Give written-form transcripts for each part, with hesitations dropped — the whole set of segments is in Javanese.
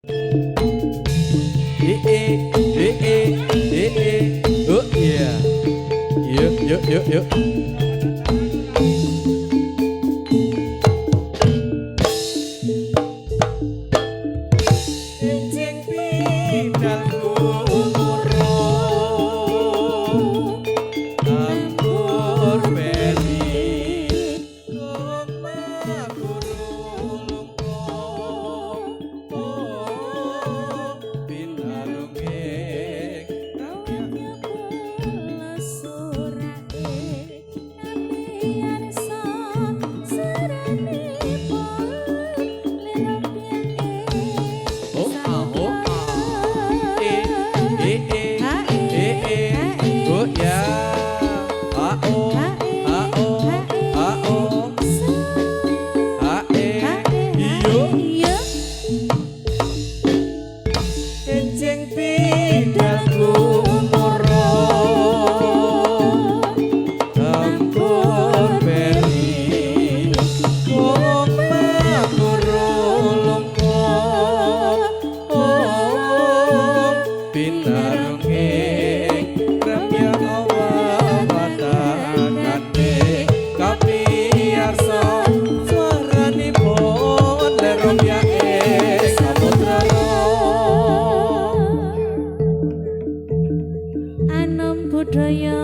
Oh yeah. Yuk. Encing pindalku murung ampur beli koma guru lungkung pinarunge Awaknya pula surake Nabian son serane pol Lerapyane oh ya oh iyo encing pindalku murung ampur beli koma guru lungkung pinarunge ramya Allah watakane kapiyarsa swaranipun leromya samudra Anom budaya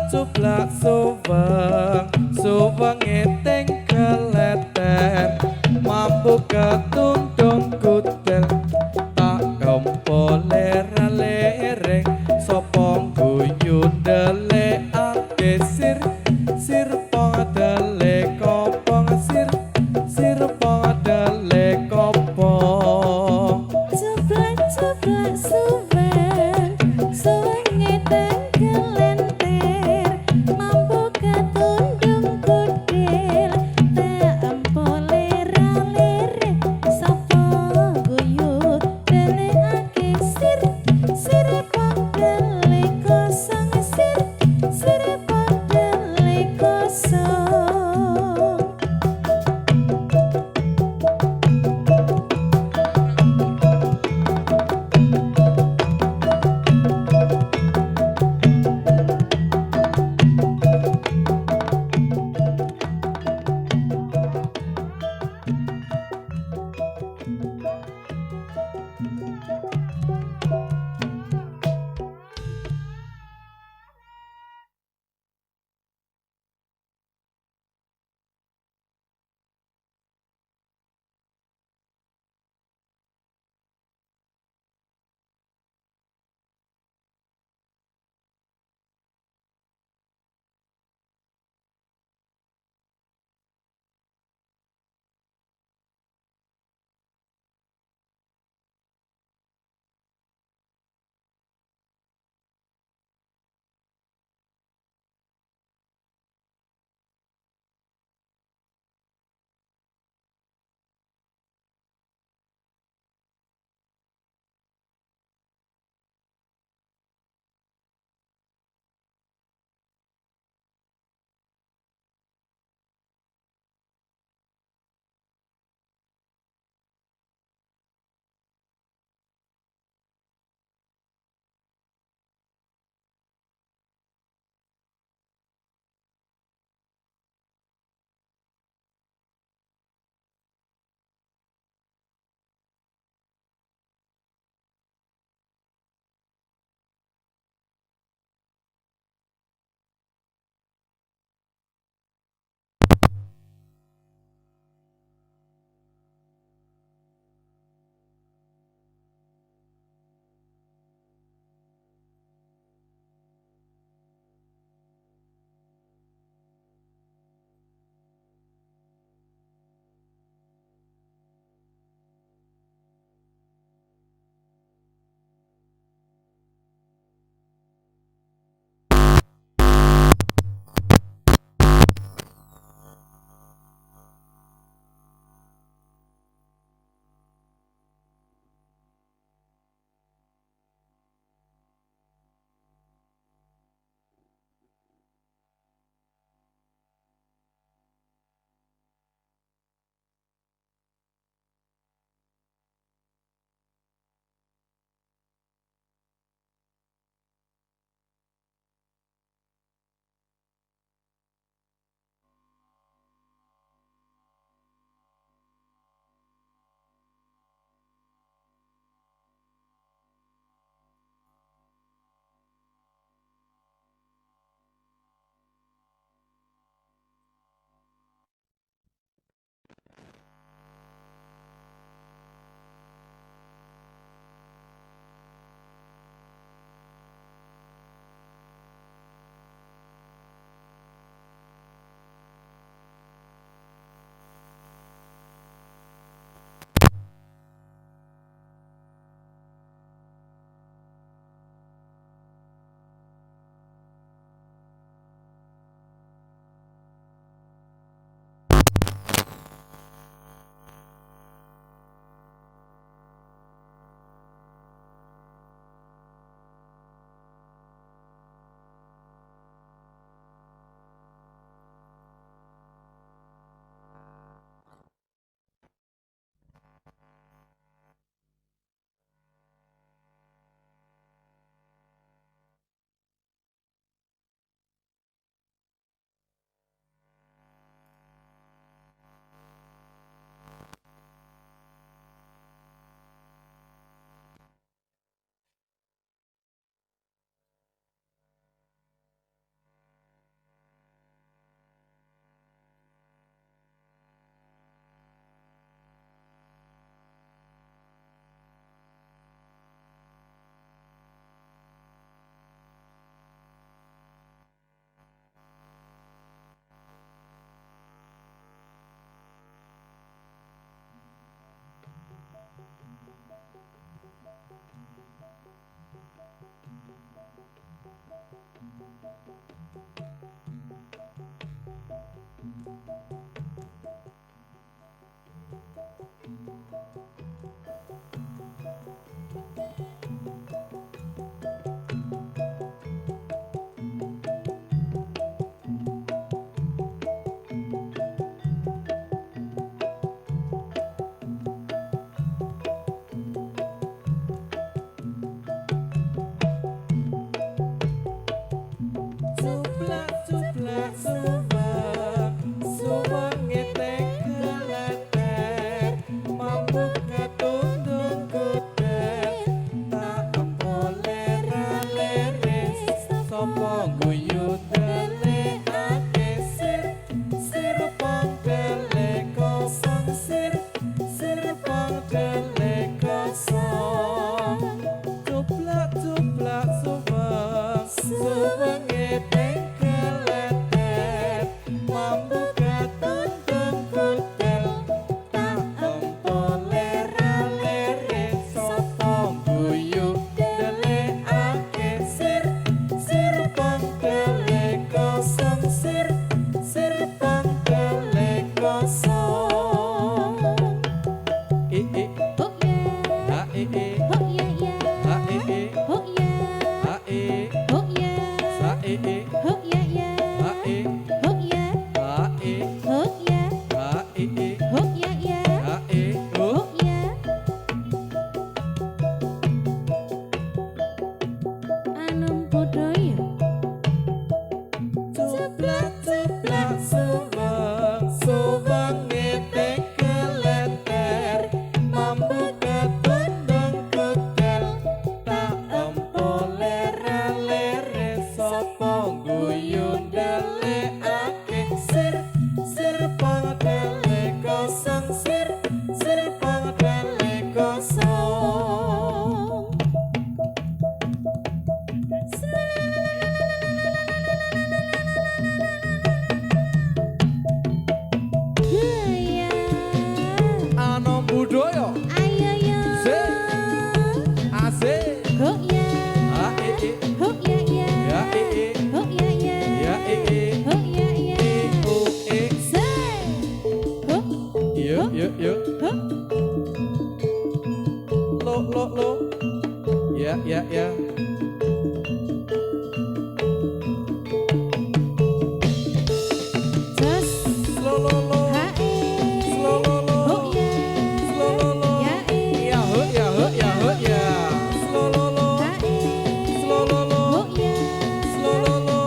cuplak suweng eteng keleten mampu ketundung kutel tak tompo lereng sapa guyu ndelikake sir padele kopong sir padele kopong Ceplak suwen Suwenge tengkelenter Mampu ketundung kudil Tak empo lera-lere Sapa guyu delikake sir padele kosong sir padele kosong Suplak suplak suwang suwang ngetek keleter mampu ketundung kuder tak boleh raleres sopo guyu delikake sir sir pangkele kosong sir sir pangkele kosong suplak suplak suwang suwang ngetek keleter mampu ketundung kuder tak boleh raleres sopo guyu delikake sir sir pangkele kosong sir sir pangkele kosong i Oh yeah, ha i oh yeah yeah, ha i oh yeah, ha i oh yeah, sa i oh yeah yeah, ha i oh yeah, ha i oh yeah, ha i oh yeah yeah, ha i oh yeah. Anom podo ya. Suplak suplak suwang suwang ngetek keleter mampu ketundung kuder tak boleh raleres sopo guyu delikake sir sir pangkele kosong sir sir pangkele kosong Gaya. Anom budaya Ayo yo. Sing. asik Oh yeah. ha i Oh yeah yeah. ya i Oh yeah yeah. ya i Oh yeah yeah. o e Say. Oh. yo yo yo Oh. lo ya ya ya Just. lo Hae. lo Oh yeah. lo Ya ya ho ya ho ya ho ya lo Hae. lo Oh yeah. lo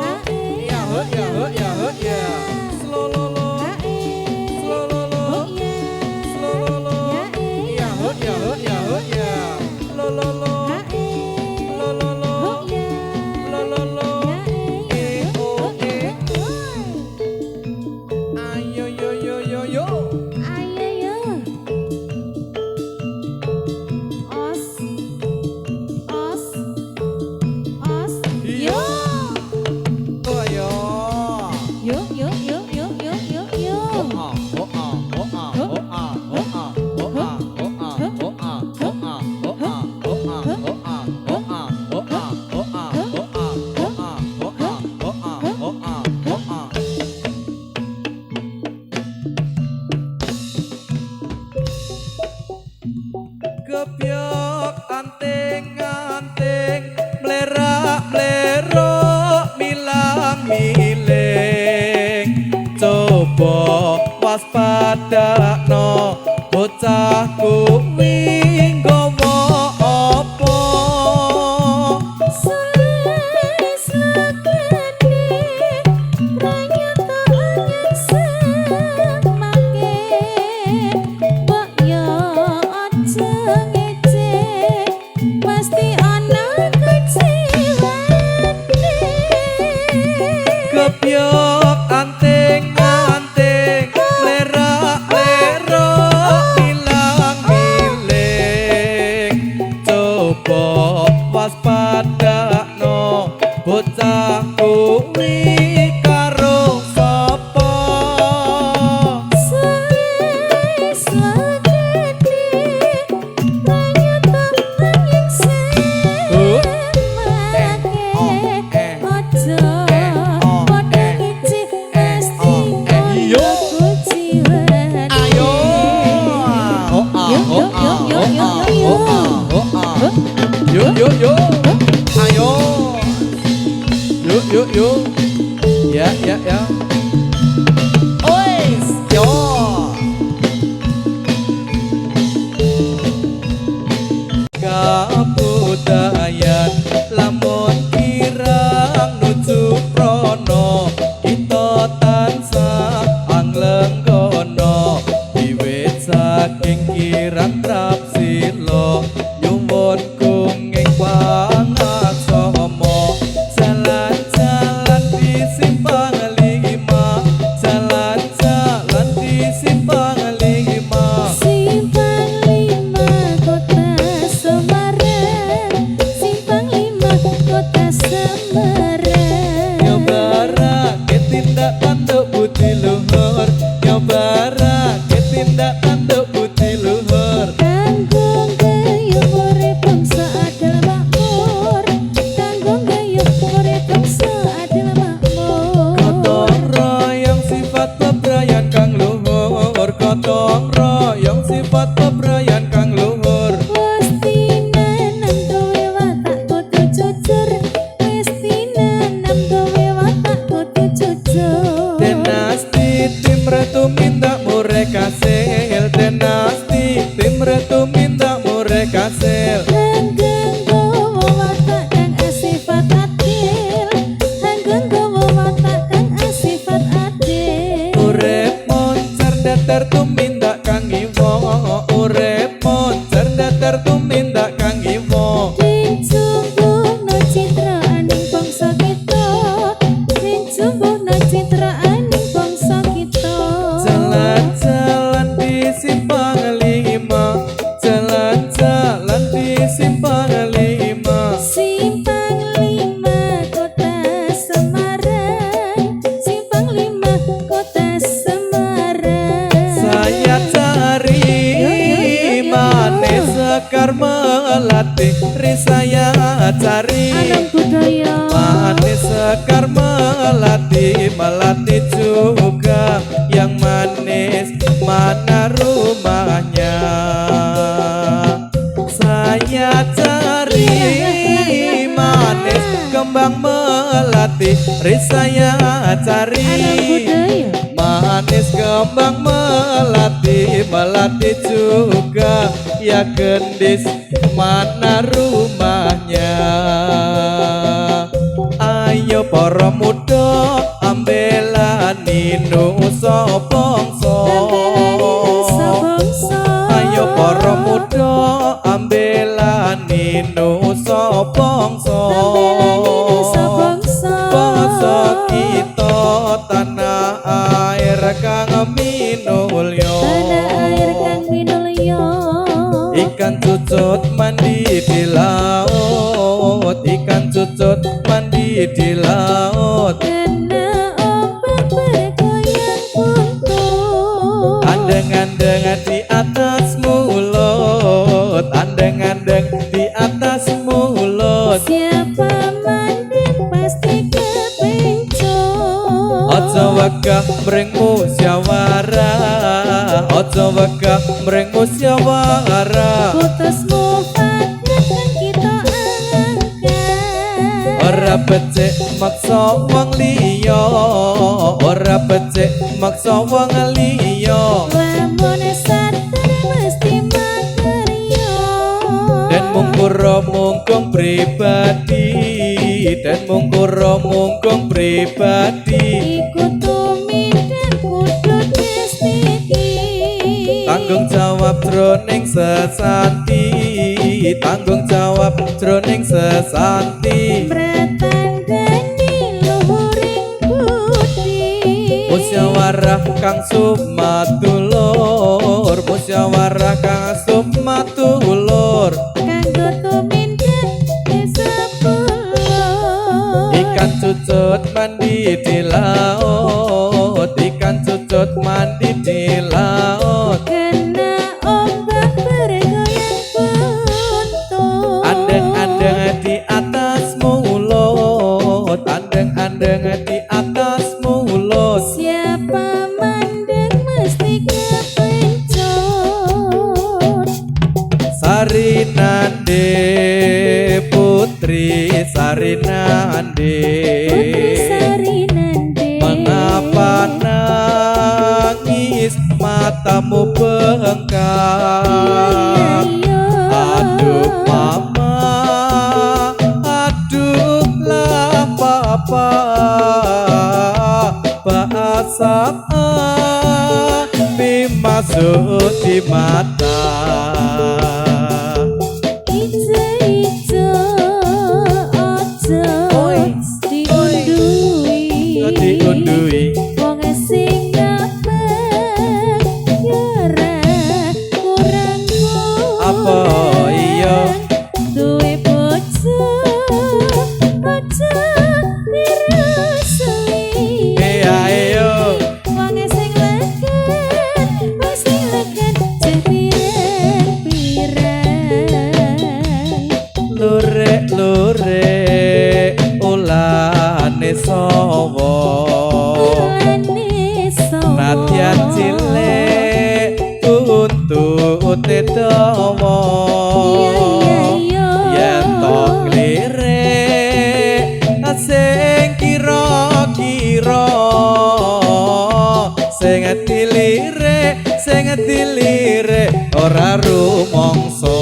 Hae. ya ho ya ho ya ho ya lo Hae. lo Oh yeah. ya ho ya ho ya ho ya lo Hae. lo Oh yeah. lo Ya e o e oh. ayo yo yo yo yo Ayo yo. Os. Os. Os. Yo. oh yo Yo yo yo yo yo yo yo. Gebyok anting-anting mlerak-mlerok milang-miling coba waspadakno bocah kuwi nggawa apa Selis lakene pranyata angin semake. Mbok yo aja ngecek, pasti ana kecewane. gebyok anting-anting mlerak-mlerok milang-miling coba waspadakno bocah kuwi karo sapa Selis lakene pranyata angin semake. Aja yo. Yuk yuk. Ya ya ya. Ois yo. Kabudayan lamun kirang nuju prono kita tansah anglenggono wiwit saking kirang trapsila nyuwun kenging pangaksama jalan-jalan di simpang lima jalan-jalan di simpang lima Simpang Lima Kota Semarang Simpang Lima Kota Semarang nyobara ketindak tanduk budi luhur nyobara ketindak tanduk budi luhur Tanggung gayung urip bangsa adil makmur Tanggung gayung urip bangsa adil makmur gotong royong sifat bebrayan kang luhur gotong royong sifat bebrayan kang luhur Mesti nanam gawe watak kudu jujur Mesti nanam gawe watak kudu jujur Dinasti tim retu minta mure kasil Dinasti tim retu minta mure kasil Langgeng gawa watak kang asifat adil Langgeng gawa watak kang asifat adil urip moncer datar tumindak kang iwo urip moncer datar tumindak kang iwo Dincumbuhna citraaning bangsa kita Dincumbuhna citraaning bangsa kita jalan-jalan di simpang lima jalan-jalan di simpang lima Simpang Lima Kota Semarang Simpang Lima Kota Semarang saya cari manis sekar melati risaya cari Alam budaya manis sekar melati melati juga yang manis mana rumahnya saya cari manis kembang melati risaya cari Alam budaya manis kembang melati melati juga ya gendis mana rumahnya ayo para muda ambelani nusa bangsa ayo para muda ambelani nusa bangsa bangsa kita tanah air kang minulya Tanah air kang minulya ikan cucut mandi di laut ikan cucut mandi di laut Kena ombak bergoyang buntut andeng-andeng di atas mulut andeng-andeng di atas mulut Siapa mandek pasti kepencut ojo wegah mring musyawarah ojo wegah mring musyawarah Putusmu paket kan kita angkat ora becik maksa wong liya ora becik maksa wong liya Lamun sadar mesti makarya dan mungkura mungkung pribadi dan mungkura mungkung pribadi Iku tumindak kudu distiki tanggung jawab jroning sesanti tanggung jawab jroning sesanti Bratanggani luhuring budi musyawarah kang sumatulur musyawarah kang sumatulur Kanggo tumindak desa pulau ikan cucut mandi di laut ikan cucut mandi di laut Kena ombak bergoyang buntut andeng-andeng di atas mulut andeng-andeng di atas mulut Siapa mandek mesti kepencut Sari Nande Putri Putri Sarinande, Putri Sarinande, mengapa nangis matamu bengkak? Aduh mama, aduhlah papa, bahasa api masuk di mata. Diundui wong sing ngapet ora kurang apa iya duwe bojo aja dirasui ayo wong sing legen pirang-pirang lurek ulane sawa nadyan cilik untute dawa yen tok lirik sing kira-kira sing dilirik ora rumangsa.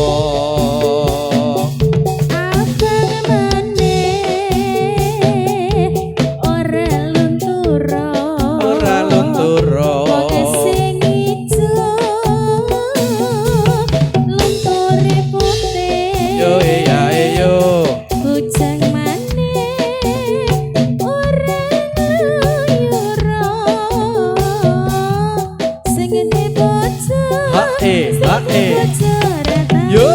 Yo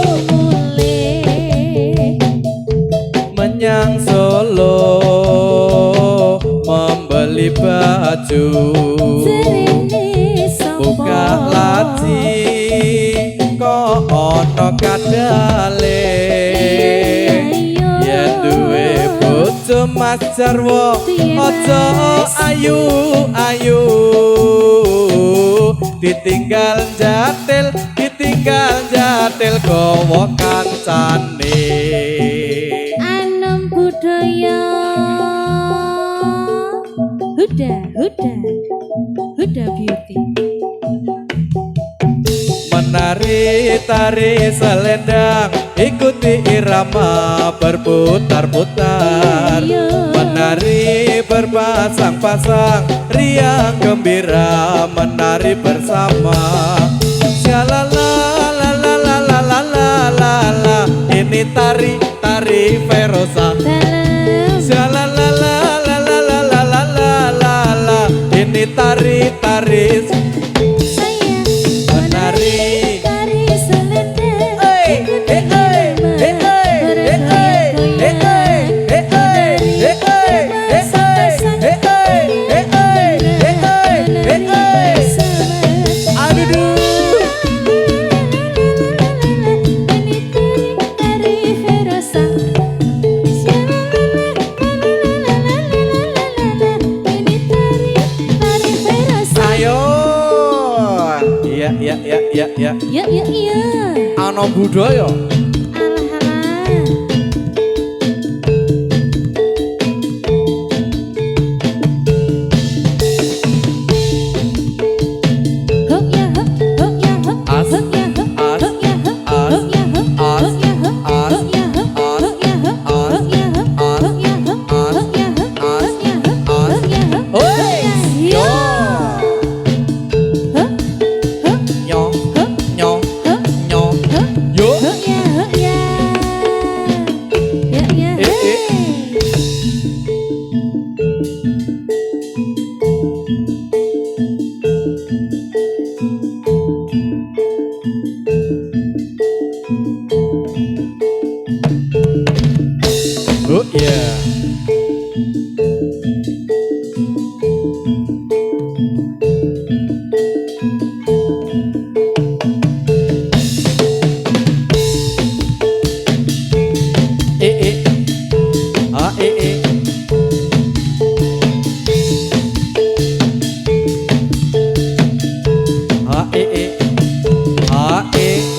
menyang Solo membeli baju, buka laci kok ono kadale, yen duwe bojo Mas Jarwo aja ayu ditinggal jatil gawa kancane. Anom budaya Huda Beauty menari tari selendang ikuti irama berputar-putar, menari berpasang-pasang riang gembira menari bersama. Shalala la la la la la la la la, ini tari Ferosa. Shalala la la la la la la la la la, ini tari menari ya ana budaya. Oh yeah.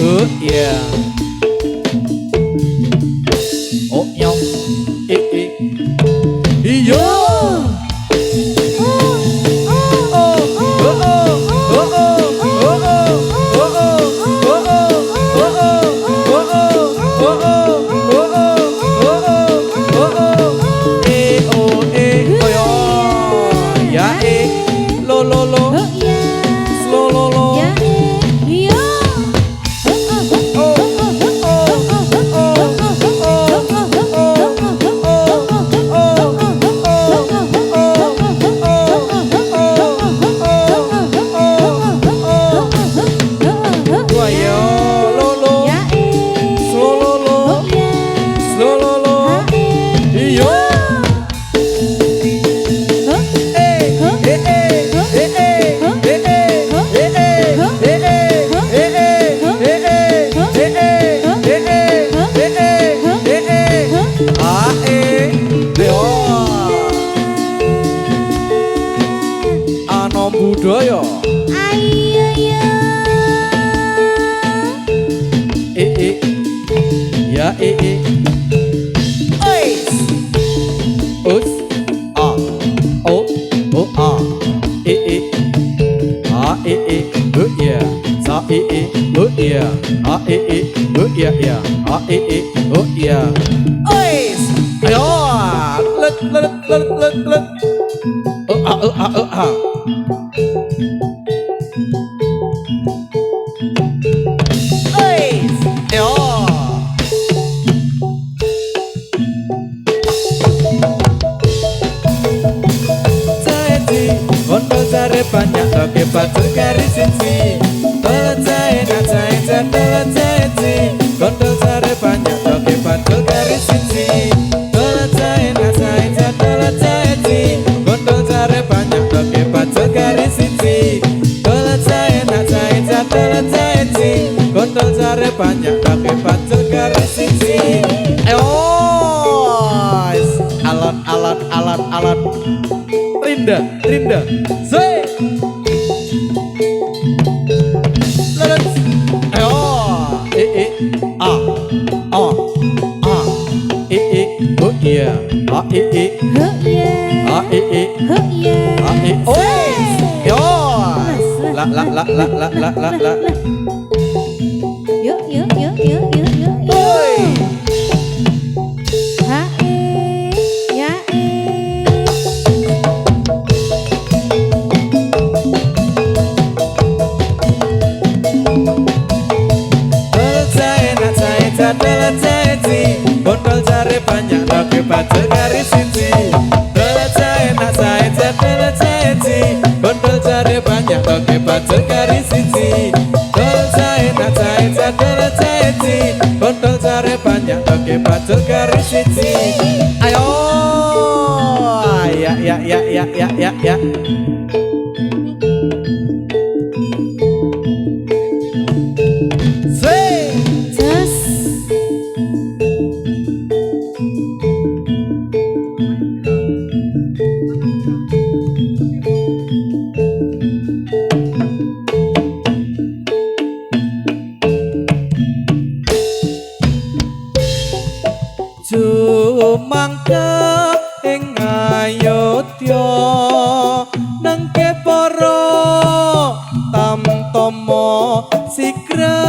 Oh yeah. Oh, Iyo. Budaya Ayo yo ya ois us a o o a ya sa ya a ya ya ois ayo let banyak toke batu garis sisi telacai nacai telacai si gondol sare banyak toke batu garis sisi telacai nacai telacai si gondol sare banyak toke batu garis sisi telacai nacai telacai si gondol sare banyak toke batu garis sisi alat Rinda Zee let's ayo a oh yeah yo la yo oi bondol jare banyak toke batu garis sisi telacai nak saya telacai si bondol jare banyak toke batu garis sisi telacai nak saya telacai si bondol jare banyak toke batu garis sisi ayo ya Mangke ing Ayodya nangke para tamtama sigra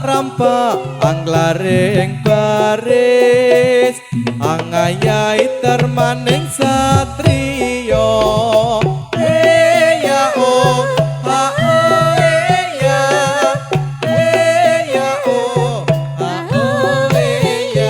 rampa anglaring baris angayai termaning satriya ya oh ha ya oh ha ya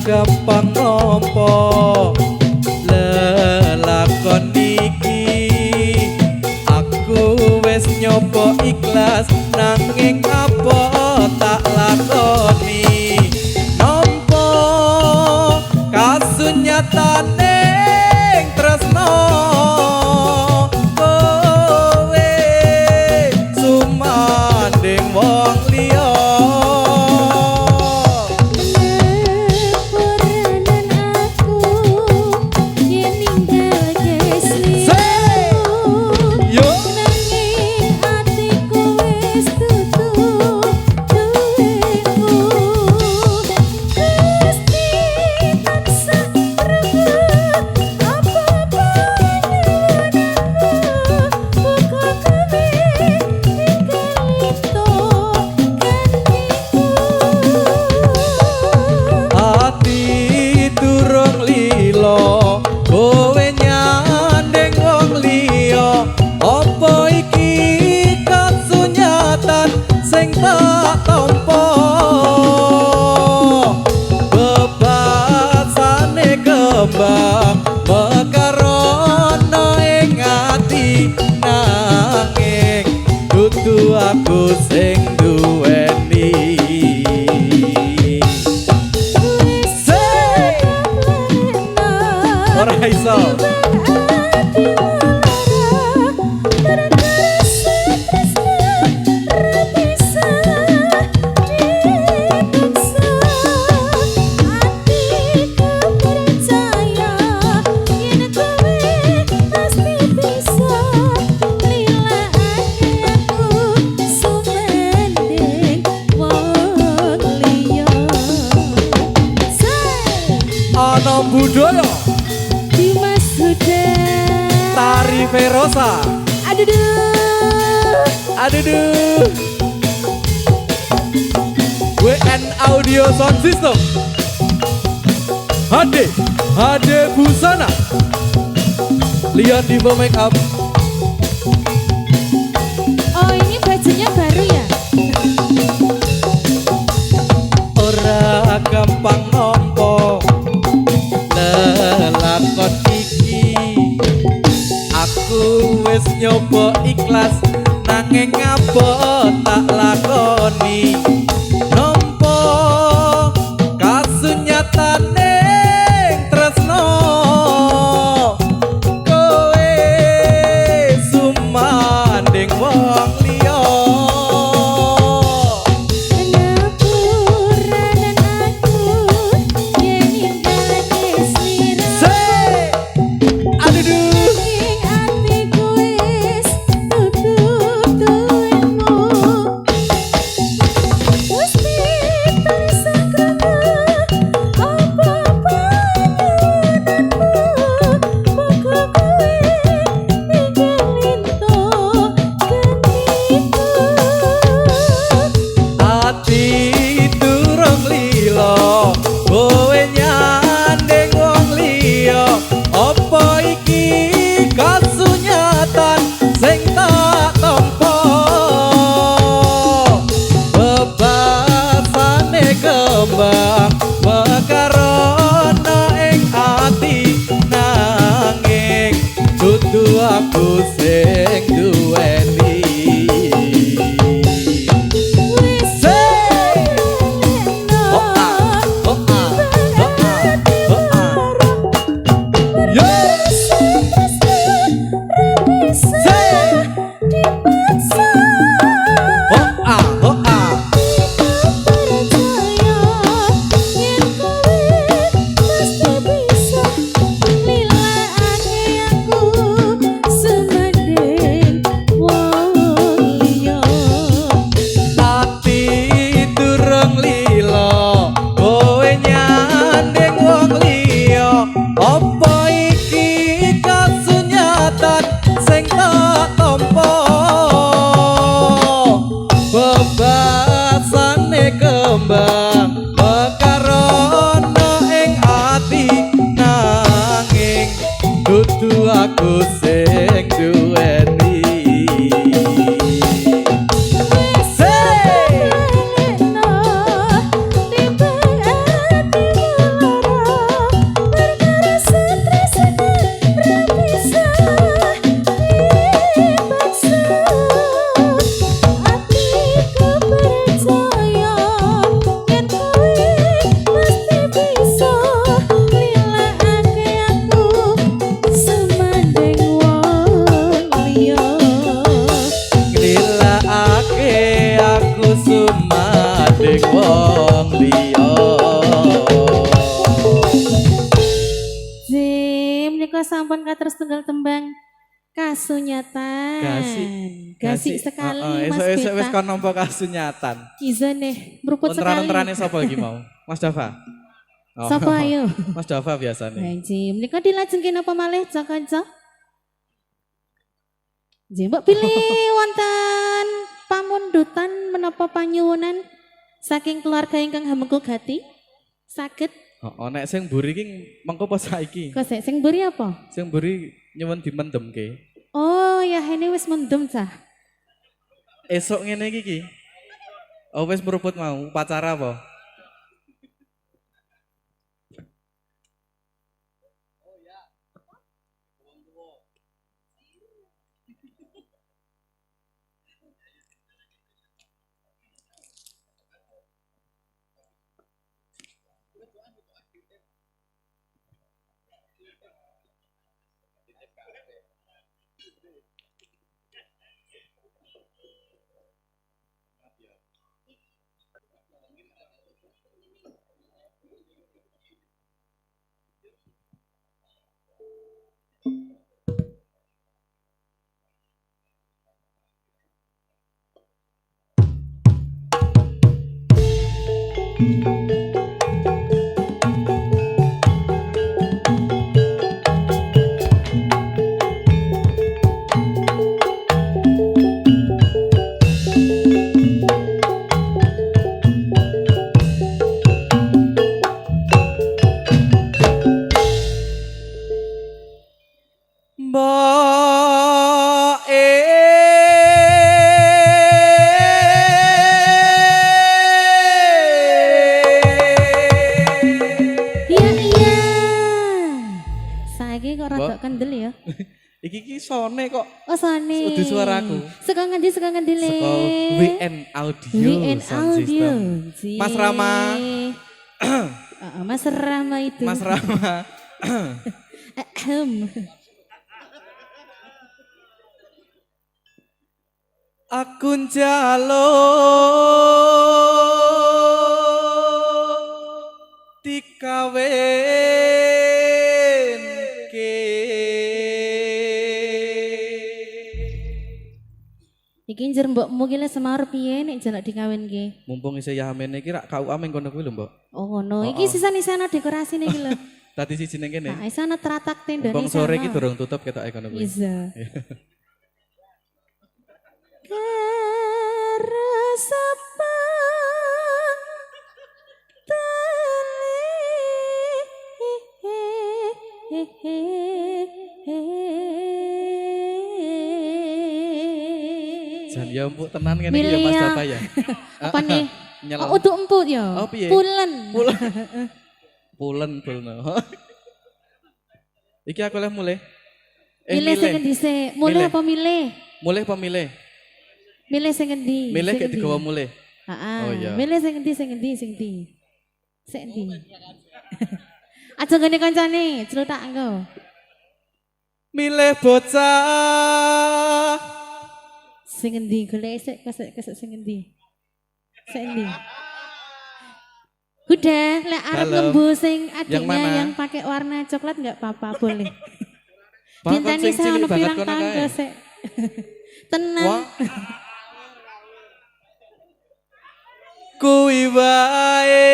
gampang nampa lelakon iki aku wis nyoba ikhlas nanging apa tak lakoni nampa kasunyatane tresno kowe sumanding wong liya. Kowe nyandeng wong liya apa iki kasunyatan sing tak tampa bebasane kembang mekarono ing ati nanging dudu aku sing duweni. Ora iso ana budaya Dimas Huda Tari Verosa aduh WN Audio Sound System HD Busana Lihat di make up. Oh ini bajunya baru ya? Ora gampang nampa lelakon iki aku wis nyoba ikhlas nanging apa tak lakoni nampa kasunyatane tresno kowe sumanding wong liya. Kowe nyandeng wong liya apa iki kasunyatan sing tak tampa bebasane kembang mekarono ing ati nanging dudu aku sing duweni. tak tompo bebasane kembang mekarono ing ati nanging dudu aku sing duweni sumadeng wong liya. Jim, nika sampun katerus tunggal tembang kasunyatan. Gasik sekali Mas Beta. Esuk-esuk wis kon nampa kasunyatan. Izane meruput sekali. Unteran-unterane sapa iki mau? Mas Dava. Sapa ayo? Mas Dava biasane. Jim, nika dilajengke napa malih Jaka-Jaka? Jim, mbok pilih wonten pamundutan menapa panyuwunan saking keluarga ingkang hamengku gati saged nek sing mburi iki mengko apa saiki kok sing mburi apa sing mburi nyuwun dimendemke oh ya ini wis mendem cah esok ngene iki oh wis meruput mau upacara apa Iki sone kok. Oh sone. Udah suaraku. Saka ngendi le? Saka WN Audio. WN Audio. Mas Rama. Mas Rama itu. Mas Rama. Aku njaluk dikawinke. Iki njer mbokmu ki le semar piye nek jaluk dikawinke? Mumpung isih yamene iki rak KUA ming kono kuwi lho, Mbok. Oh ngono. Iki sisa-sisana dekorasine iki lho. Dadi siji ning kene. Nah, isana teratak tendone. Mumpung sore iki durung tutup ketoke kono kuwi. Bisa. Keresepang Jan ya empuk tenan ngene iki ya Mas Dava ya. Apa nih? Nyelok. Oh, untuk empuk ya. Oh, piye? Pulen. Pulen. Iki aku leh mulai. Milih sing endi sik? Mulih apa milih? Mulih apa milih? Milih sing endi? Milih kayak digawa mulih. Heeh. Oh iya. Milih sing endi? Sing endi? Aja ngene kancane, celutak engko. Milih bocah. Sing endi? Golek sik kesek sing endi? Sing endi? Udah, lek arep ngembu sing adiknya yang pakai warna coklat enggak apa-apa, boleh. Bintani saya ono pirang tangga sik. Tenang. Kuwi wae.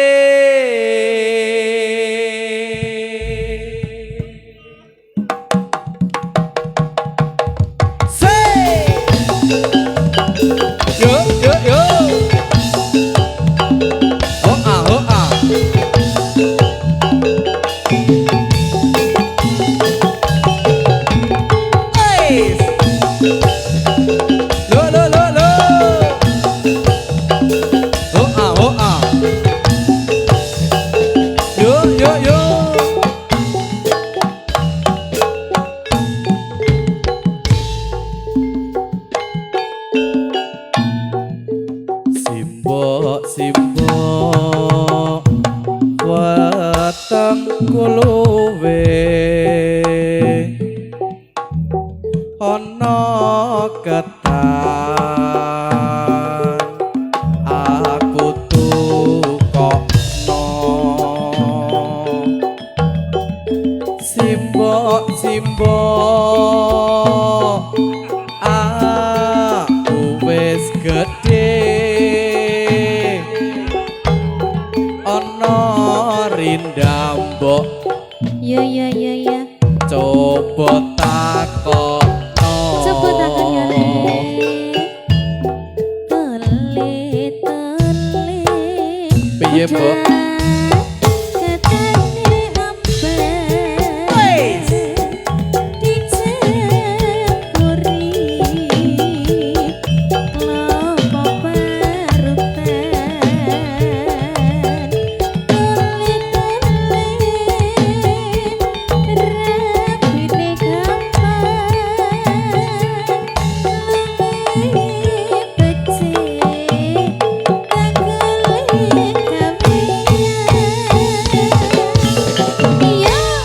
ketan aku tukokno simbok aku wis gedhe ana rindambok ya coba takokno coba takon ya tele piye mbok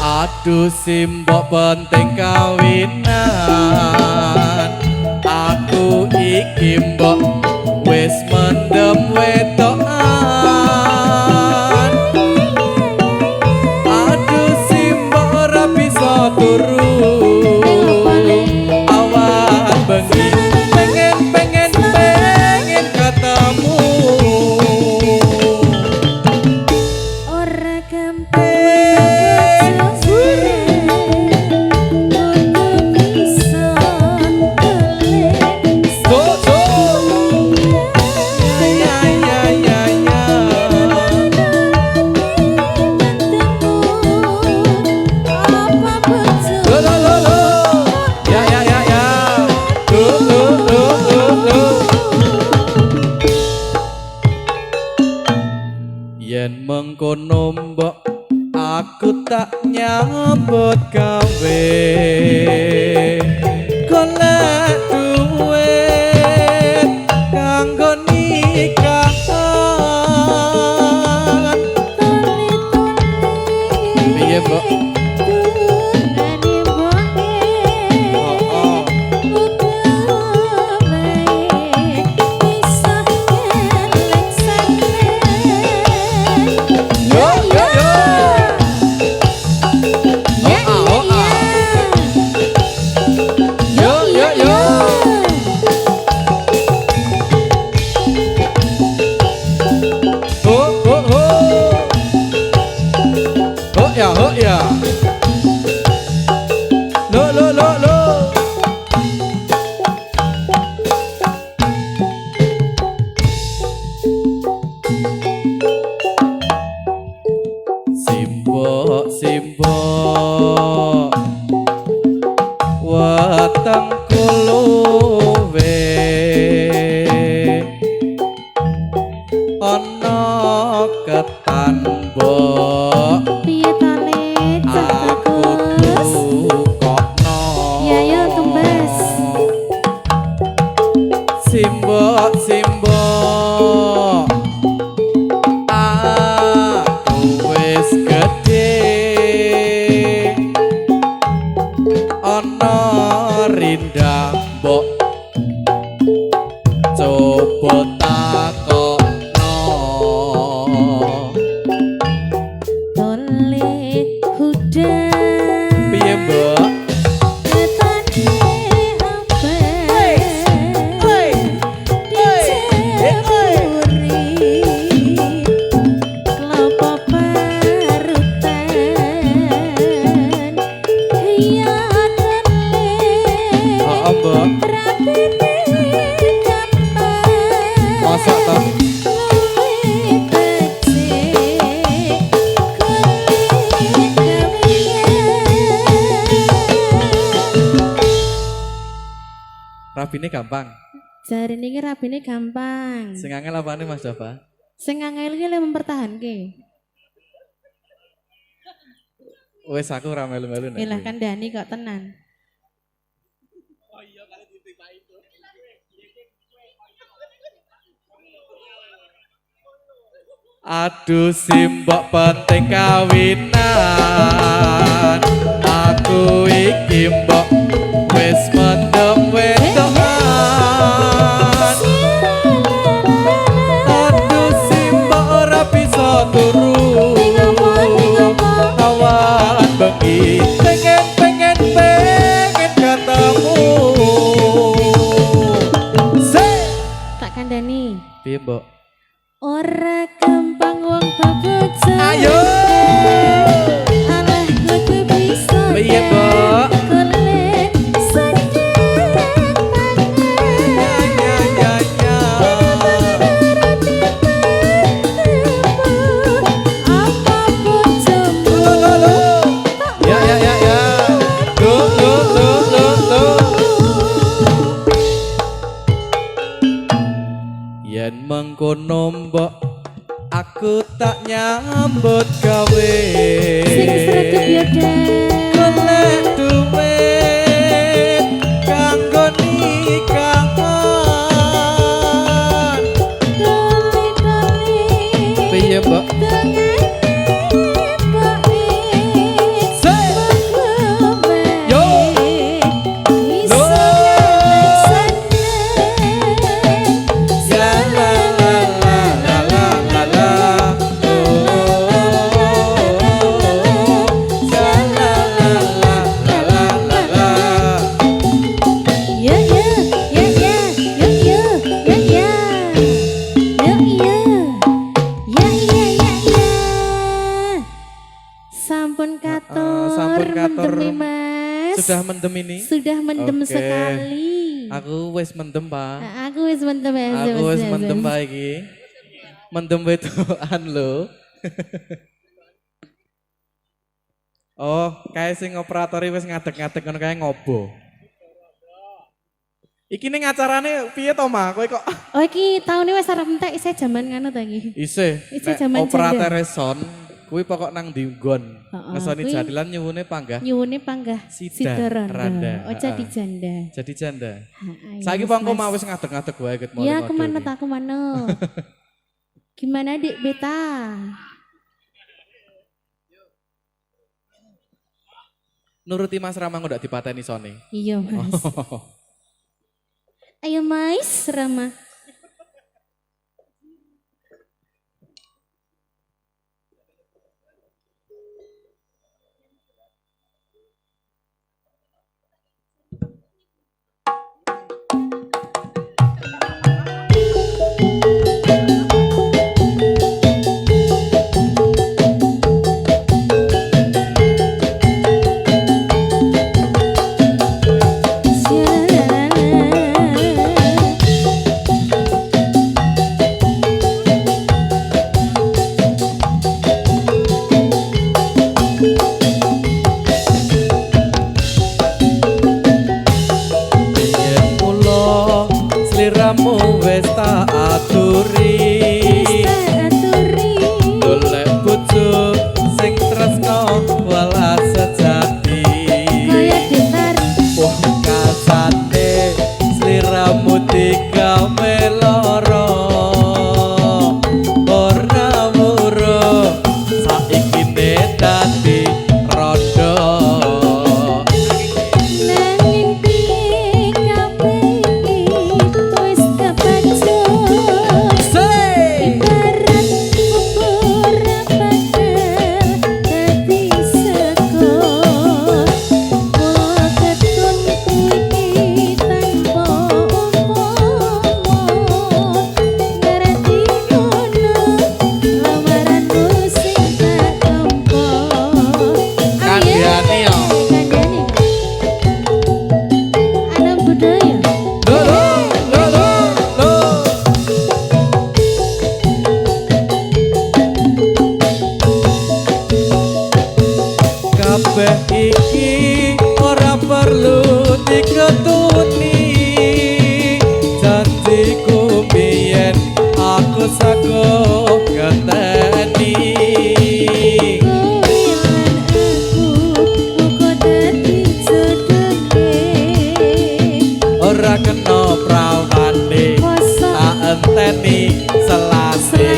Aduh simbok penting kawinan aku iki mbok wis mendem wedokan aduh simbok ora bisa turu awan bengi pengen ketemu ora gampang yen mengkono mbok aku tak nyambut gawe golek duit kanggo nikahan piye mbok ya lo simbok wetengku luwe ana ketan mbok piye tale aku tukokno ya tumbas simbok aku wis gedhe ana rindambok coba takokno tole hudan piye mbok masak toh rabine gampang jari ini rabine gampang sing angel apane Mas Java sing angel iki le mempertahanke wis aku ora melu-melu nek lah kan Dani kok tenan aduh simbok penting kawinan aku iki mbok wis mendem ora gampang wong babojo. Ayo. Alah kudu bisa. Piye, Mbok? Golek seneng tangan. Ya ya ya. Apa bojomu? Ya ya ya ya. Loh. Yen mengkono mbok aku tak nyambut gawe. Sing sregep ya Dek. Golek duit kanggo nikahan. Doli-doli. Piye, Mbok? Yo. La la la la la la la la. La la la la la la la la. Sampun Sampun katur. mendem, Mas. Sudah mendem ini? Sudah mendem Oke. sekali. Aku wis mendem, Pak. Aku wis mendem ya. Aku wis mendem Pak iki. Mendem wedokan lho. Oh, kae sing operatori wis ngadeg-ngadeg ngono kae ngobo. Iki ning acarane piye to, Ma? Kowe kok Oh iki tahun ini wis arep entek isih jaman ngono ta iki. isih Isih nek jaman operator son kuwi pokok nang ndi nggon. Heeh, Ngesoni kuwi- jadilan nyuwune panggah Nyuwune panggah Sida, Sidaranda. Randa. Oh jadi janda. jadi janda. Heeh, Saiki Mas, pangko Mas. mau wis ngadeg-ngadeg wae ket mau. Ya kemana tak kemana? Gimana Dik Beta? Nuruti Mas Rama ndak dipateni sone. Iya Mas. Ayo Mas Rama. Yen kula sliramu wis tak aturi. Golek bojo sing tresno welas sejati. Wong kasane sliramu digawe lara. Ora muro saiki ne dadi rondo. Say! Kandhane yo. Anak budaya. Lo. Kabeh iki ora perlu diketuni. Janjiku biyen aku sago ngenteni. Ora kena prawane tak enteni selase.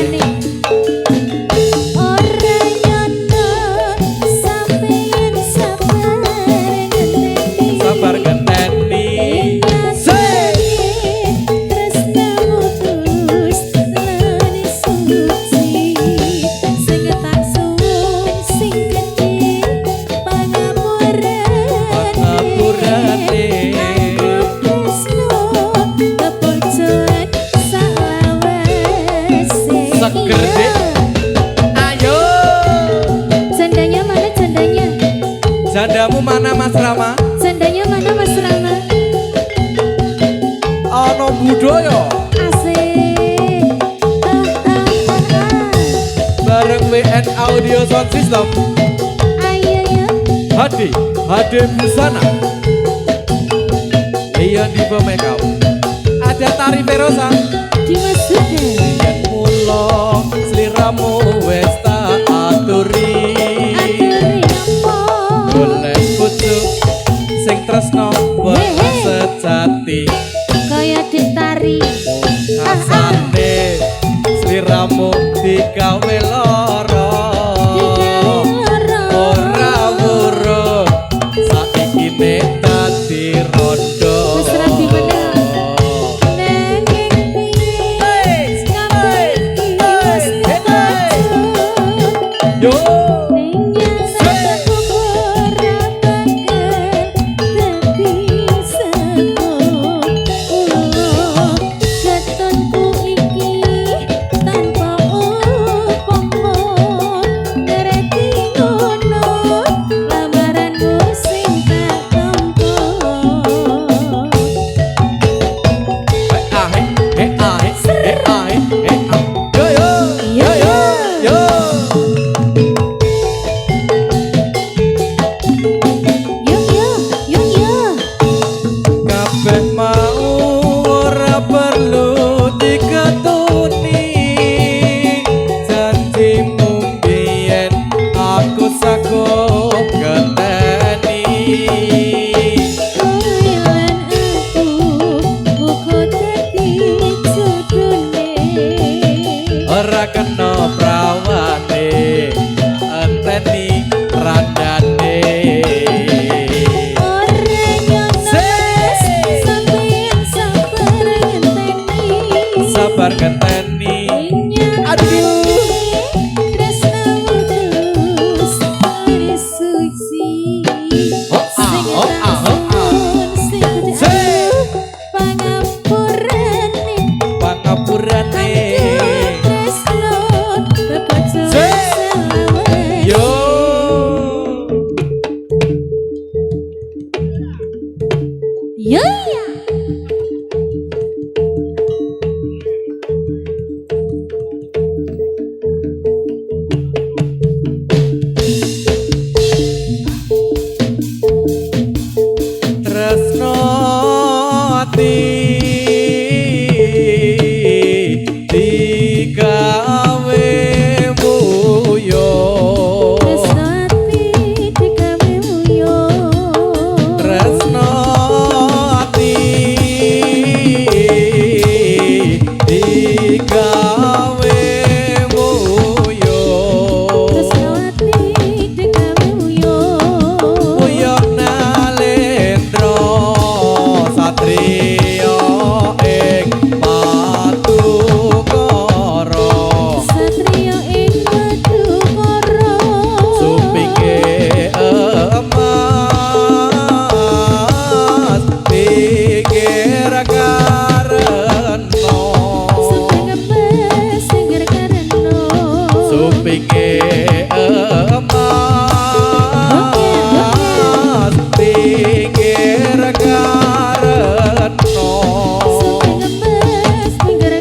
Sabar ngenteni. Say! Pangapurane. budaya asik. bareng WN Audio Sound System. Ayo ya. HD Busana. Iya di Makeup. Ada Tari Ferosa. Dimasukin. Yen mulo sliramu wis tak aturi. Golek bojo sing tresno wae sejati. Kaya Dik Tari. Asane sliramu digawe lara. Ora wurung saiki nek dadi rondo. Wis rabi meneh. Nanging piye ngapain wis Yo ora kena prawane enteni randane ora nyonos sampeyan sabar ngenteni aduh tresnamu tulus ari suci pangapurane tresno ati digawe muyo tresno ati digawe muyo muyo nalendra satrio ing Patukara supinge emas pikir kareno supinge emas pikir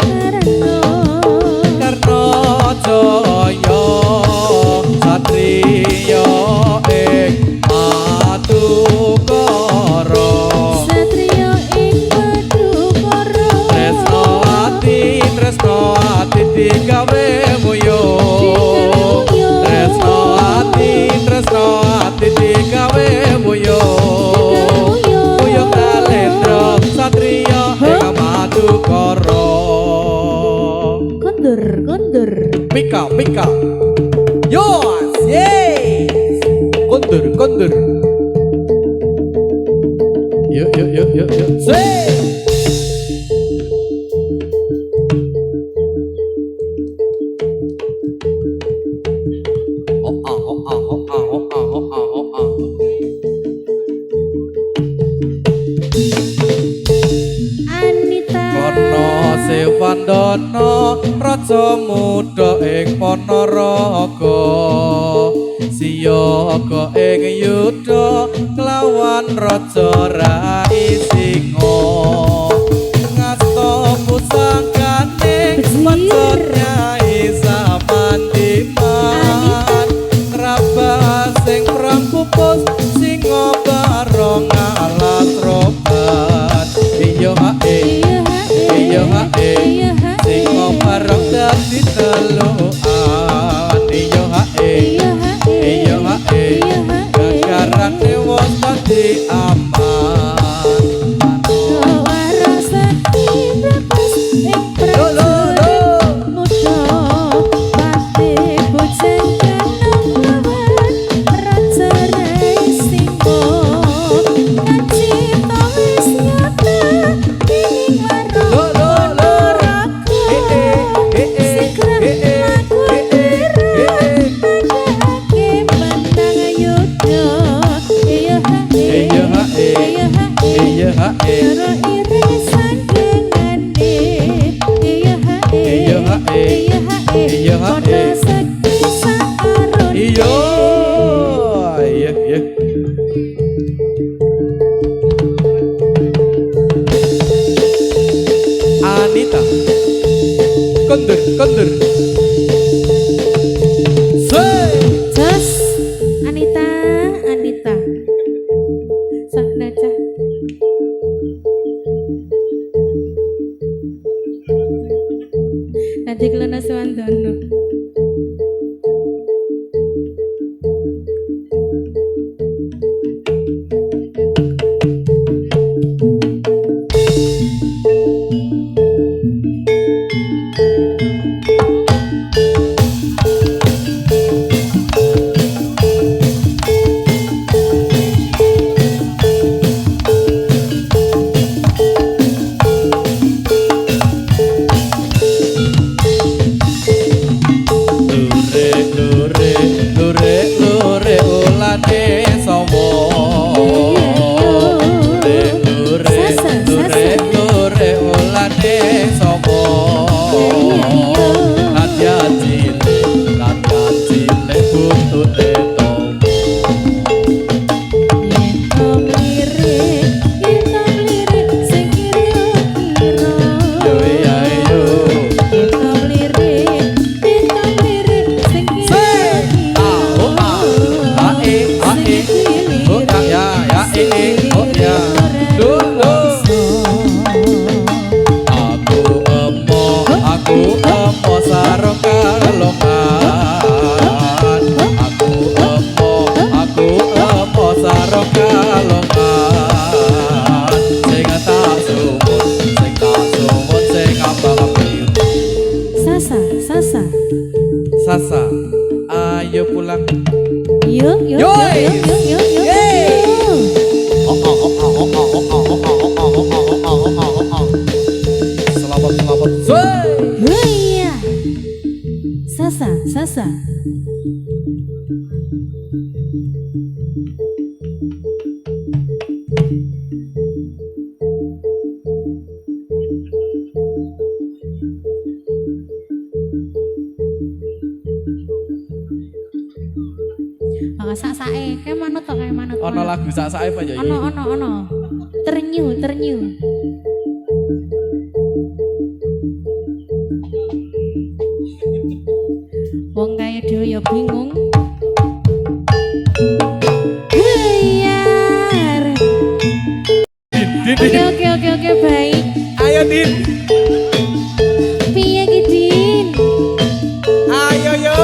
kareno karno jaya satrio ing Patukara tresno ati digawe muyo tresno ati digawe muyo muyo kalendra satrio ing Patukara Mika Yos yes kondur yuk say Sewandana raja muda ing Panaraga siyaga ing yuda kelawan raja Rai Singa ngasta Anita. Kondur. Jos, Anita. Sang naca. Nanti kelana Suwandono. Lure ulane sawo. Lure ulane sawo. Kadya cilik buntute tomo. Yen lirik sing kira-kira. Yo ya yo. Yen lirik sing kira-kira. Aku emo sarung kalongan. Aku emo sarung kalongan. Sing tak sumut, sing abang-abang. Sasa, ayo pulang. Yuk. Selamat. Iya. Sasa. Sak-sake, kayak manut. Ono lagu sak-sake apa ya? Ono. Ternyu. Wong kaya dhewe ya bingung. Biar. Oke, baik. Ayo Din. Piye ki Din? Ayo yo.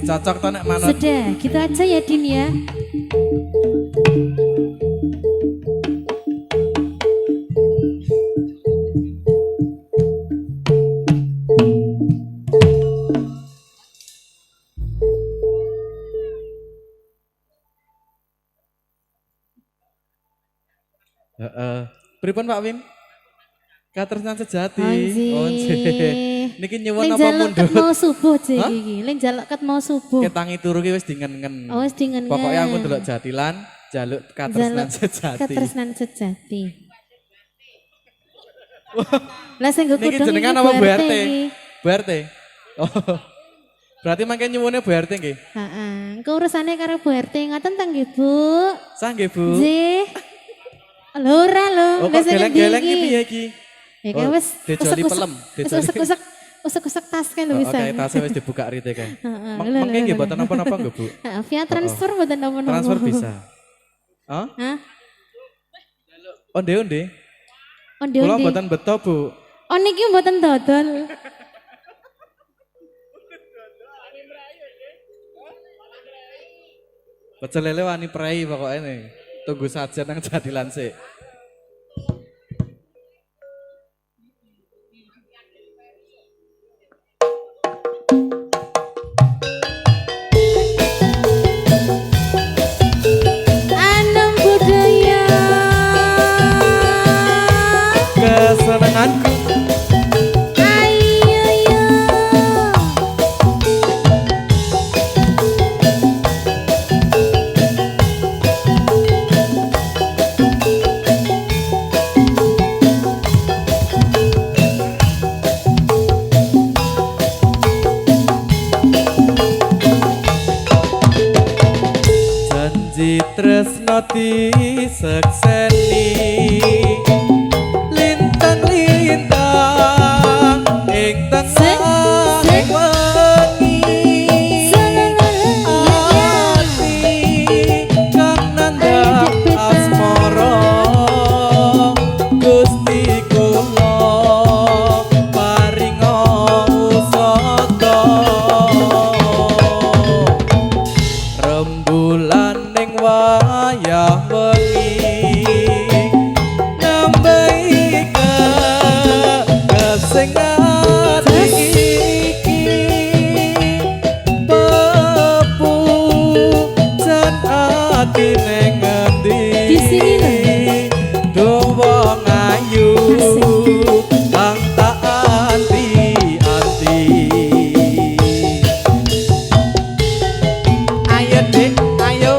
Cocok toh nek manut. Sudah, gitu aja ya Din ya. Pripun Pak Win? Katresnan sejati. Niki nyuwun apa mundut? Len jaluk ket mau subuh Hah? iki. Len jaluk ket mau subuh. Ketangi turu ki wis dingen-ngen. Oh, wis dingen-ngen. Pokoknya aku ndelok jatilan, jaluk katresnan sejati. Katresnan sejati. Lah sing nggo Niki kudung jenengan apa Bu RT? Bu RT. Oh. Berarti mangke nyuwune Bu RT nggih? Heeh. Engko urusane karo Bu RT ngoten ta nggih, Bu? Sah nggih Bu. Nggih. Lho ora lho. Oh kok geleng-geleng iki piye iki? Ya kan wis dijoli pelem, usek-usek tas kan lho bisa. Oke, tasnya wis dibuka rite kae. Heeh. Mengke nggih mboten napa-napa nggih, Bu? Via transfer mboten napa-napa. Transfer bisa. Hah? Hah? Onde-onde. Onde-onde. Kula mboten beto, Bu. Oh niki mboten dodol. Pecel lele wani prei pokoknya nih. Tunggu saja nang jadilan sik. Anem budaya Kesenenganku ayo yo. janji tresno disekseni lintang-lintang ing tengah wengi ati kang nandhang asmara Gusti kula paringa usada rembulan ning wayah wengi nambahi kesing ati iki pepu jan ati ning ngendi Di sini do wong ayu kang tak anti-anti. Ayo dik, ayo.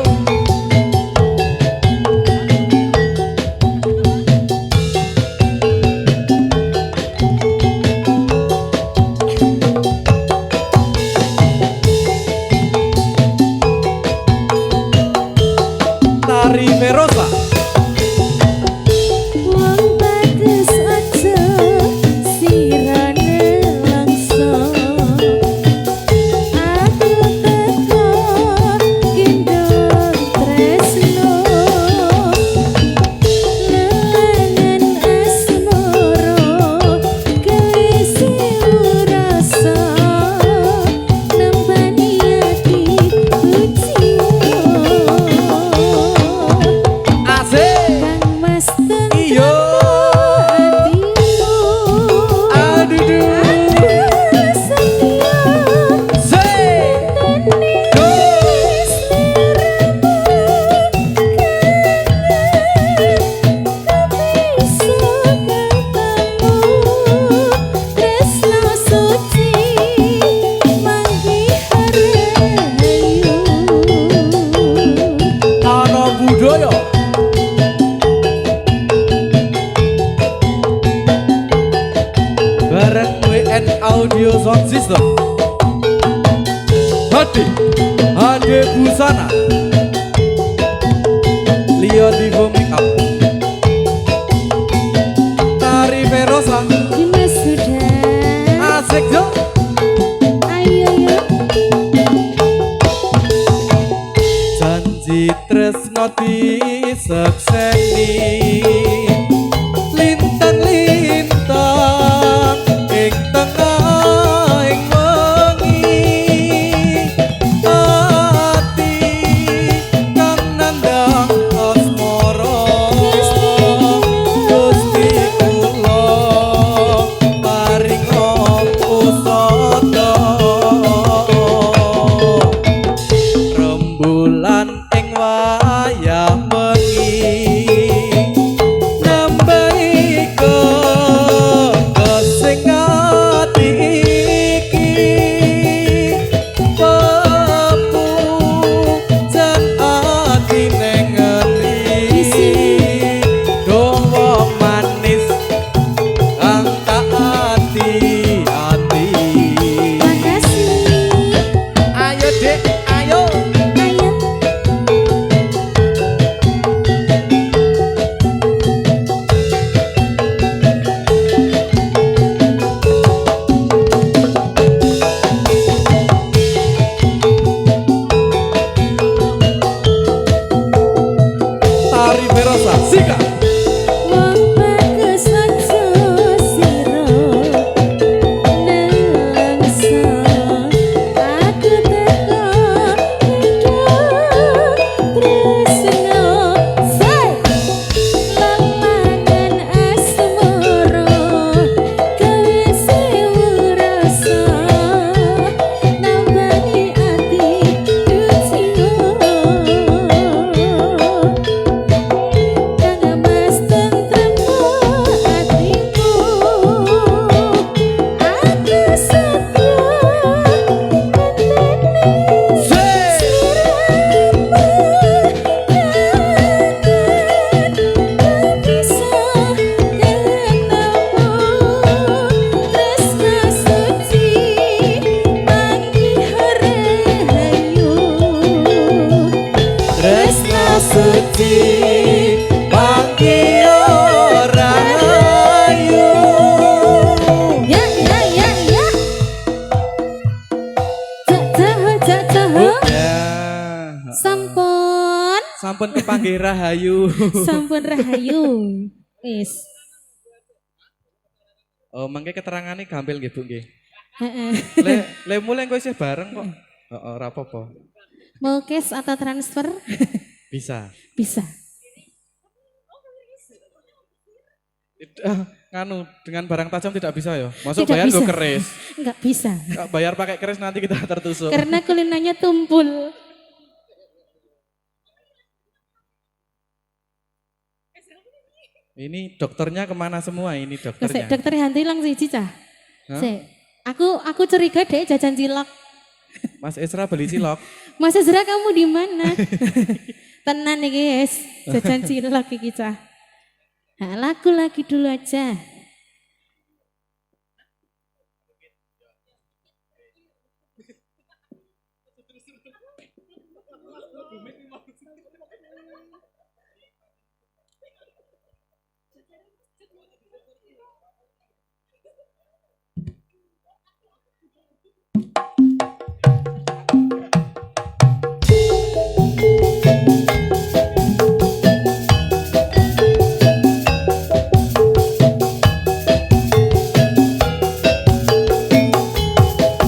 Tari Verosa. Wong bagus aja sirane langsung. Aku teko gendong tresno. Lengan asmara kelisi rasa nembani ati ujian. Asik. Kang Mas Iyo. Adudu. Say. Go. Ana budaya. Bareng WN Audio Sound System. Hadi, Hade Busana. Leo Divo Makeup. Tari Verosa. Asik jo. Janji tresno disekseni lintang-lintang ing tengah ing wengi ati kang nandhang asmara Gusti kula paringa usada rembulan ing wayah wengi dipanggil Rahayu. Sampun Rahayu. Wis. Oh, mangke keterangannya gampil nggih Bu nggih. Heeh. Le mulai engko isih bareng kok. Heeh, ora apa-apa. Mau cash atau transfer? Bisa. Bisa. Nganu dengan barang tajam tidak bisa ya? Masuk Tidak bayar bisa. gue keris. Enggak bisa. Bayar pakai keris nanti kita tertusuk. Karena kulinanya tumpul. Ini dokternya kemana semua ini dokternya? Dokter Hantu hilang sih Cica. Aku curiga deh jajan cilok. Mas Esra beli cilok. Mas Ezra kamu di mana? Tenan nih guys, jajan cilok iki Cah. Nah, lagu lagi dulu aja.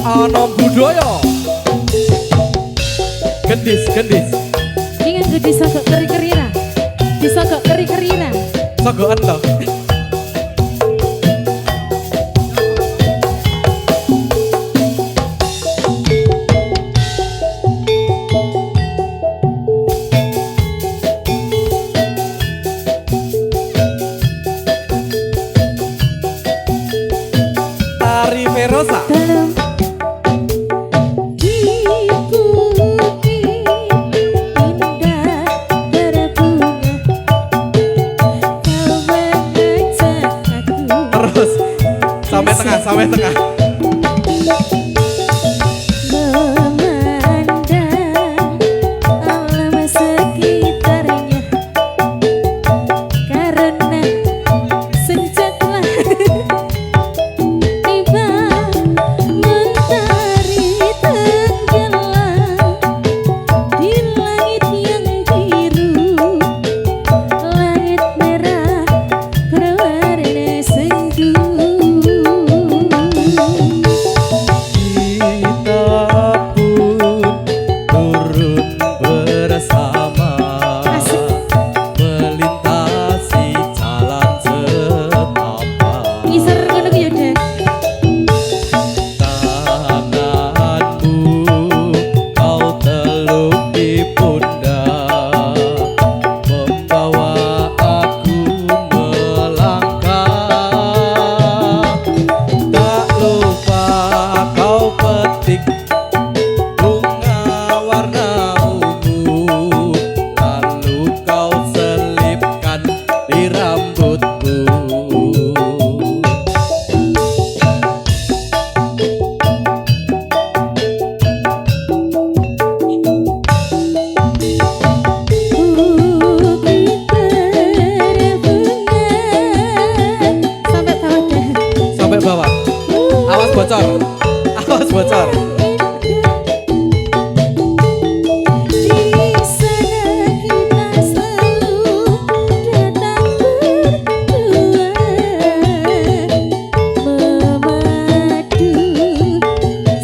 Ana budaya. Gendis. Ingat gede sogok keri-kerira. Disogok keri-kerira. Sogokan toh. Tari Ferosa. Dalam di bumi indah berbunga, kau mengajak aku. Terus sampai tengah. Memandang alam sekitarnya, karena senjaklah tiba mentari tenggelam di langit yang biru, langit merah berwarna sendu. Kita pun turun bersama melintasi jalan setapak. Ngisor ngono ku ya, Dek. Tanganmu kau teluk di pundak, membawa aku melangkah. Tak lupa kau petik bunga warna ungu, lalu kau selipkan di rambutku. Bukit berbunga. Sampai bawah, Dek. Sampai bawah. Awas bocor. Awas bocor. Di sana kita selalu datang berdua, memadu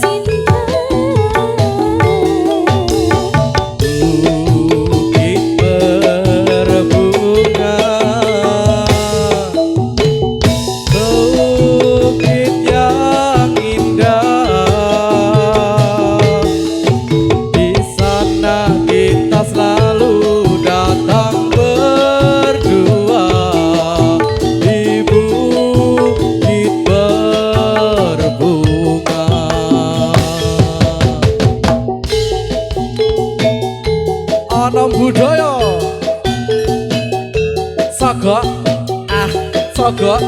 cinta. Bukit berbunga, bukit yang indah. Di sana kita selalu datang berdua, di bukit berbunga. Ana budaya sogok sogok.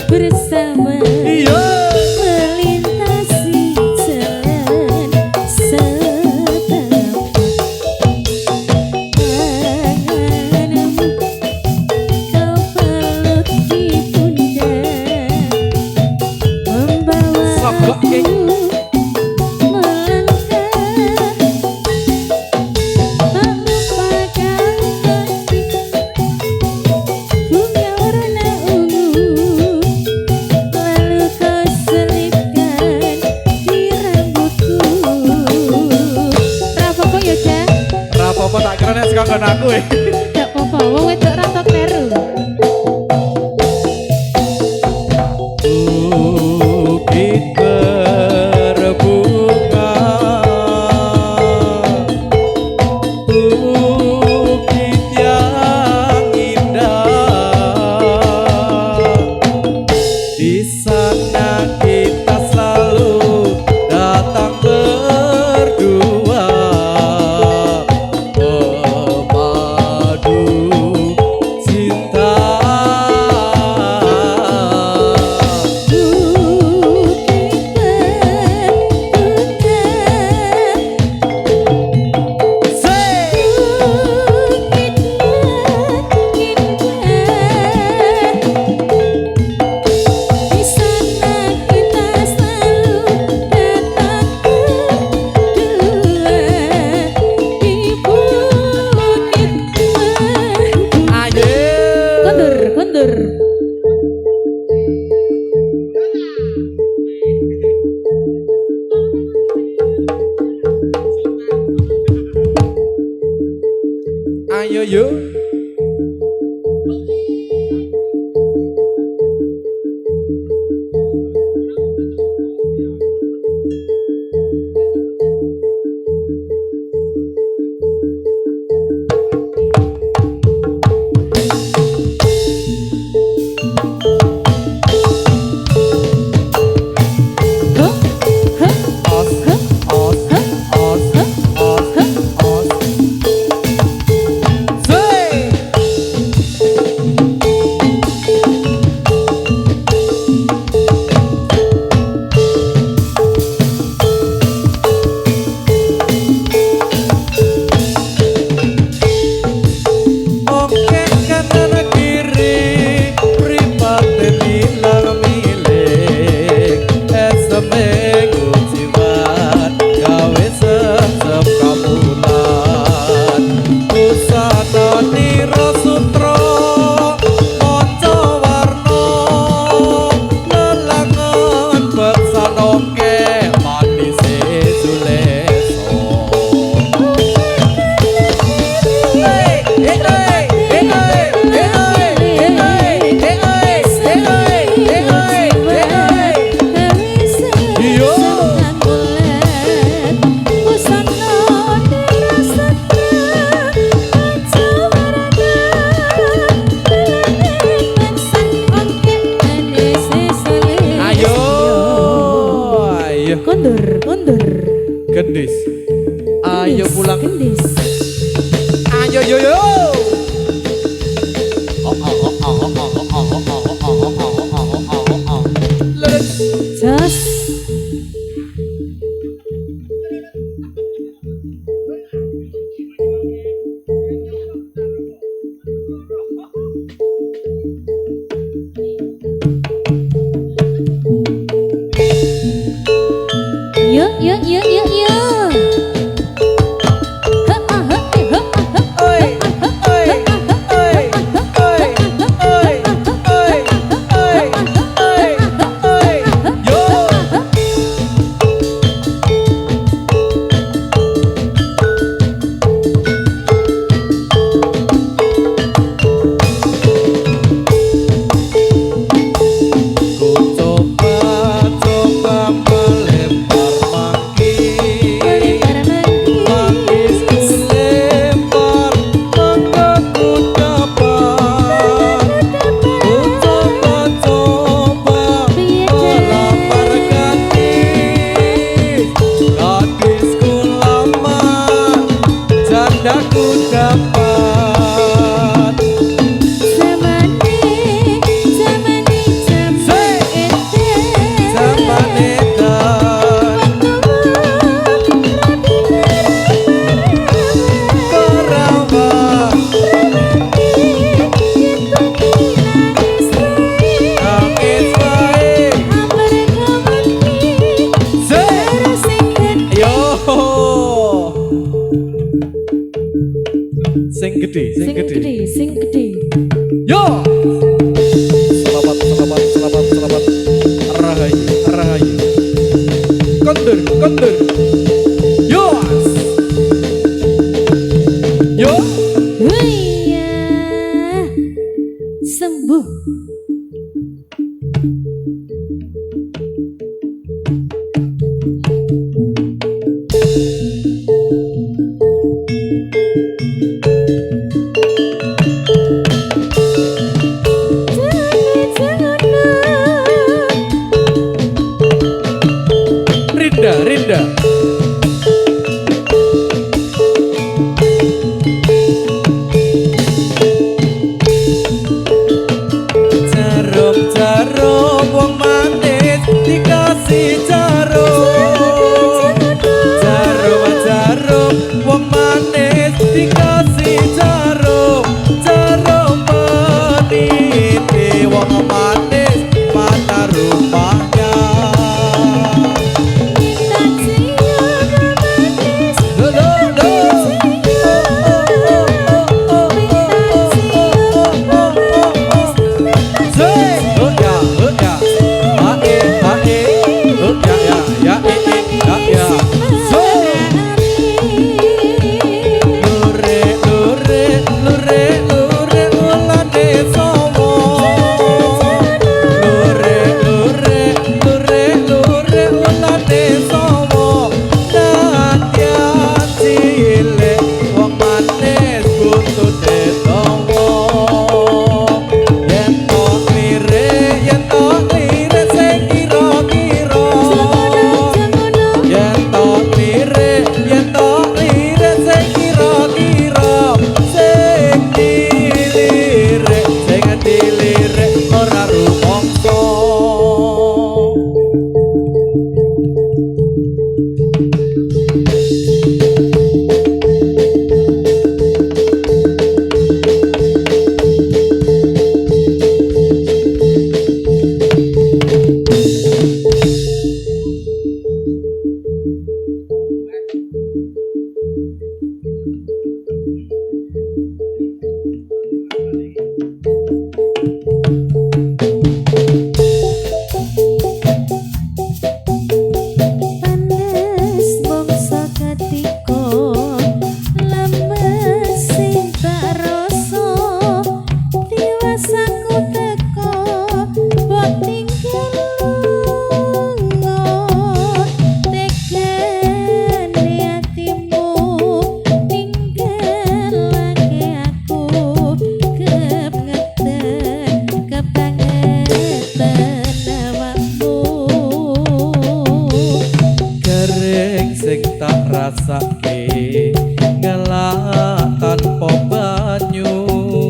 bersama Iya. melintasi jalan setapak tanganmu kau peluk di pundak membawa Sabak, aku King. melangkah tak lupakan plastik bunga warna ungu lalu kau selipkan di rambutku rapopo ya Cak? Rapopo tak kira nek sekongkon aku Gak apa-apa, wong wedok rantot meru Bukit berbunga, bukit yang indah. Di sana kita selalu datang berdua, memadu cinta. Kondur. Ayo yuk. Os, os, os, os, os. Say. Oke kanan kiri pripate bilang milik seminggu jimat gawe sesep kabulan busana nira sutra monco warna lelangan beksanoke manise juleso. Kondur. Gendis. Ayo pulang. Gendis. Ayo yo yo. Jos. Yuk. Ha, ha, ha, ha, ha, ha. gede, sing gede. Yo. Selamat. Rahayu. Kondur. Yos. Yo. Wiya. Sembuh. Rinda. Jarum wong manis dikasih jarum wong manis dikasih jarum peniti wong manis mana rumahnya. rasake ngelak tanpa banyu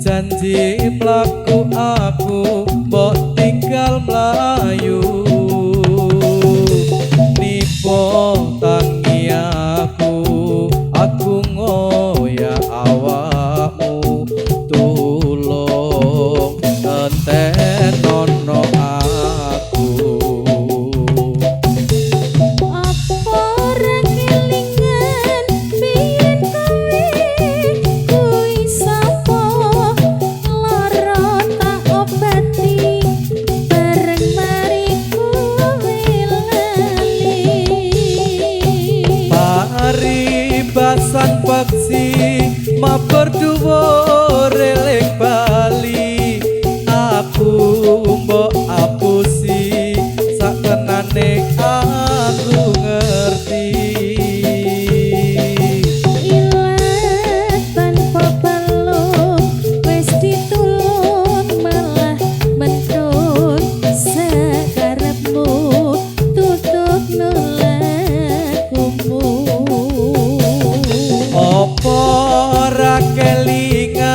janji mlaku aku mbok tinggal mlayu nipo tangi aku ngoyak awakmu tulung entenono aku. Basan paksi mabar dhuwur eling bali aku mbok apusi sakenane aku ngerti ilat tanpa peluk wis ditulung malah mentut sekarepmu tutup nulakumu apa ora kelingan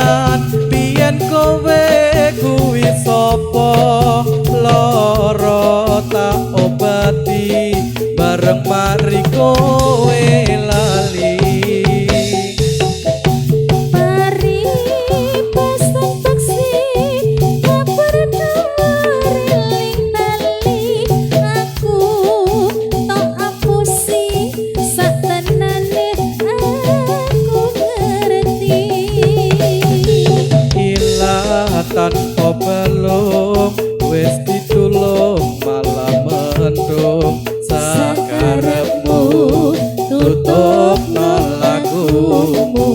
tutupno lakumu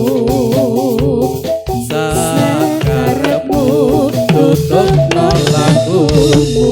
sakarepmu tutupno lakumu.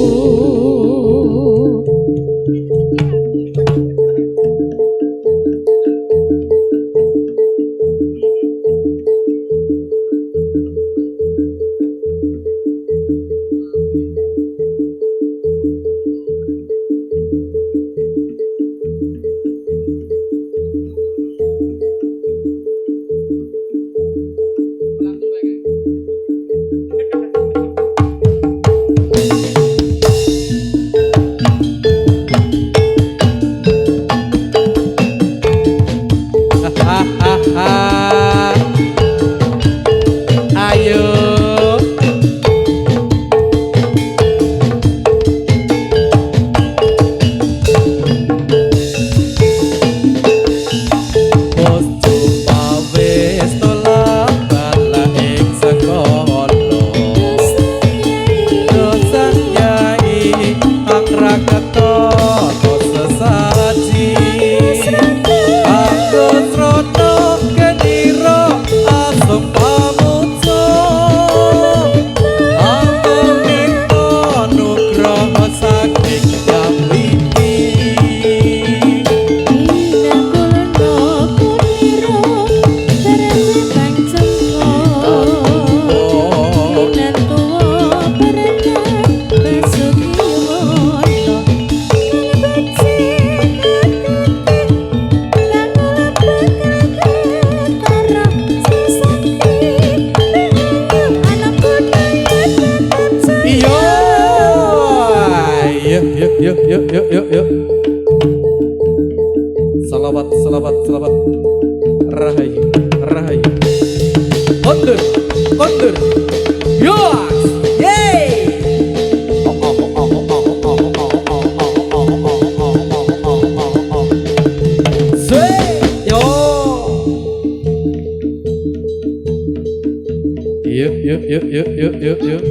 Yuk. Salawat. Rahayu. Kondur. Yos. Yeay. Yo. Yuk.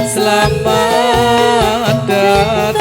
Selamat datang.